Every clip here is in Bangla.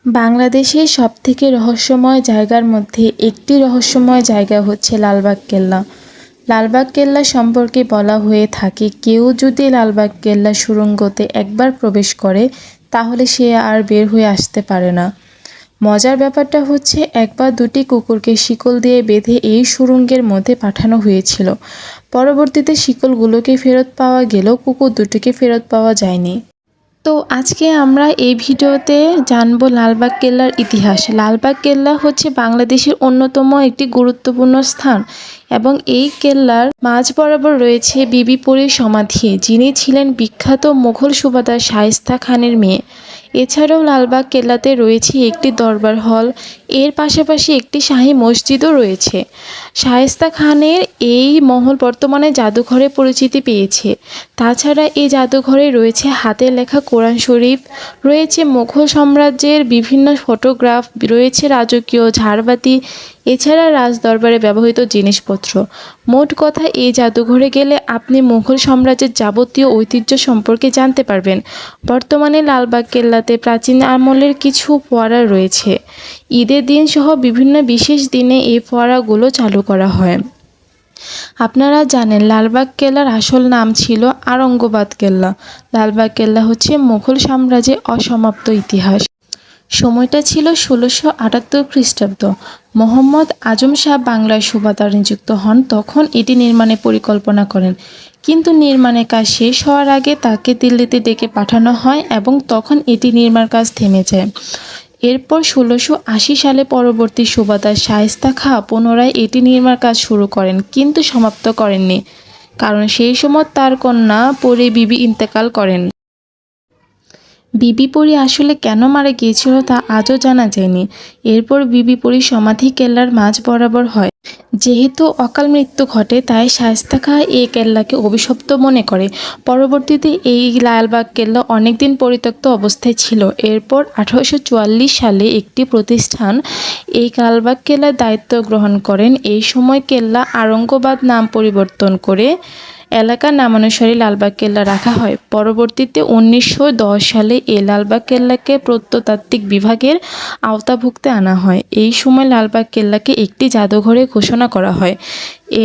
বাংলাদেশের সবথেকে রহস্যময় জায়গার মধ্যে একটি রহস্যময় জায়গা হচ্ছে লালবাগ কেল্লা। লালবাগ কেল্লা সম্পর্কে বলা হয়ে থাকে, কেউ যদি লালবাগ কেল্লা সুড়ঙ্গতে একবার প্রবেশ করে তাহলে সে আর বের হয়ে আসতে পারে না। মজার ব্যাপারটা হচ্ছে, একবার দুটি কুকুরকে শিকল দিয়ে বেঁধে এই সুড়ঙ্গের মধ্যে পাঠানো হয়েছিল। পরবর্তীতে শিকলগুলোকে ফেরত পাওয়া গেলেও কুকুর দুটিকে ফেরত পাওয়া যায়নি। তো আজকে আমরা এই ভিডিওতে জানবো লালবাগ কেল্লার ইতিহাস। লালবাগ কেল্লা হচ্ছে বাংলাদেশের অন্যতম একটি গুরুত্বপূর্ণ স্থান এবং এই কেল্লার মাঝ বরাবর রয়েছে বিবি পরীর সমাধি, যিনি ছিলেন বিখ্যাত মুঘল সুবাদার শায়েস্তা খানের মেয়ে। এছাড়াও লালবাগ কেল্লাতে রয়েছে একটি দরবার হল, এর পাশাপাশি একটি শাহী মসজিদও রয়েছে। শায়েস্তা খানের এই মহল বর্তমানে জাদুঘরে পরিচিতি পেয়েছে। তাছাড়া এই জাদুঘরে রয়েছে হাতের লেখা কোরআন শরীফ, রয়েছে মুঘল সাম্রাজ্যের বিভিন্ন ফটোগ্রাফ, রয়েছে রাজকীয় ঝাড়বাতি, এছাড়া রাজদরবারে ব্যবহৃত জিনিসপত্র। মোট কথা, এই জাদুঘরে গেলে আপনি মুঘল সাম্রাজ্যের যাবতীয় ঐতিহ্য সম্পর্কে জানতে পারবেন। বর্তমানে লালবাগ কেল্লাতে প্রাচীন আমলের কিছু ফোয়ারা রয়েছে। ঈদের দিন সহ বিভিন্ন বিশেষ দিনে এই ফোয়ারাগুলো চালু করা হয়। আপনারা জানেন লালবাগ কেল্লার আসল নাম ছিল আরঙ্গাবাদ কেল্লা। লালবাগ কেল্লা হচ্ছে মুঘল সাম্রাজ্যের অসমাপ্ত ইতিহাস। সময়টা ছিল 1678 খ্রিস্টাব্দ। মোহাম্মদ আজম শাহ বাংলার সুবাদার নিযুক্ত হন, তখন এটি নির্মাণের পরিকল্পনা করেন। কিন্তু নির্মাণের কাজ শেষ হওয়ার আগে তাকে দিল্লিতে ডেকে পাঠানো হয় এবং তখন এটি নির্মাণ কাজ থেমে যায়। এরপর 1680 সালে পরবর্তী সুবাদার শায়েস্তা খাঁ পুনরায় এটি নির্মাণ কাজ শুরু করেন, কিন্তু সমাপ্ত করেননি, কারণ সেই সময় তার কন্যা পরী বিবি ইন্তেকাল করেন। বিবি পরী আসলে কেন মারা গিয়েছিল তা আজও জানা যায়নি। এরপর বিবি পরীর সমাধি কেল্লার মাঝ বরাবর হয়। যেহেতু অকাল মৃত্যু ঘটে, তাই শায়েস্তা খাঁ এই কেল্লাকে অভিশপ্ত মনে করে। পরবর্তীতে এই লালবাগ কেল্লা অনেকদিন পরিত্যক্ত অবস্থায় ছিল। এরপর 1844 সালে একটি প্রতিষ্ঠান এই লালবাগ কেল্লার দায়িত্ব গ্রহণ করেন। এই সময় কেল্লা আরঙ্গাবাদ নাম পরিবর্তন করে এলাকার নামানুসারে লালবাগ কেল্লা রাখা হয়। পরবর্তীতে 1910 সালে এই লালবাগ কেল্লাকে প্রত্নতাত্ত্বিক বিভাগের আওতাভুক্তে আনা হয়। এই সময় লালবাগ কেল্লাকে একটি জাদুঘরে ঘোষণা করা হয়।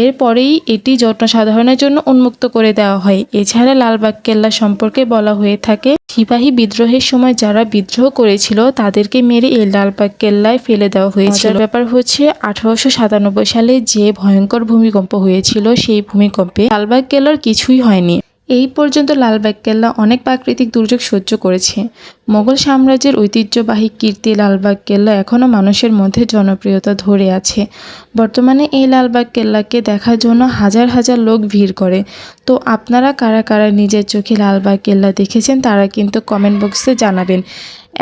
এরপরেই এটি জনসাধারণের জন্য উন্মুক্ত করে দেওয়া হয়। এছাড়া লালবাগ কেল্লা সম্পর্কে বলা হয়ে থাকে, সিপাহী বিদ্রোহের সময় যারা বিদ্রোহ করেছিল তাদেরকে মেরে এই লালবাগ কেল্লায় ফেলে দেওয়া হয়েছিল। ব্যাপার হচ্ছে, 1897 সালে যে ভয়ঙ্কর ভূমিকম্প হয়েছিল, সেই ভূমিকম্পে লালবাগ কেল্লার কিছুই হয়নি। এই পর্যন্ত লালবাগ কেল্লা অনেক প্রাকৃতিক দুর্যোগ সহ্য করেছে। মোগল সাম্রাজ্যের ঐতিহ্যবাহী কীর্তি লালবাগ কেল্লা এখনও মানুষের মধ্যে জনপ্রিয়তা ধরে আছে। বর্তমানে এই লালবাগ কেল্লাকে দেখার জন্য হাজার হাজার লোক ভিড় করে। তো আপনারা কারা কারা নিজের চোখে লালবাগ কেল্লা দেখেছেন তারা কিন্তু কমেন্ট বক্সে জানাবেন,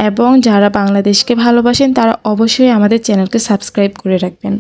এবং যারা বাংলাদেশকে ভালোবাসেন তারা অবশ্যই আমাদের চ্যানেলকে সাবস্ক্রাইব করে রাখবেন।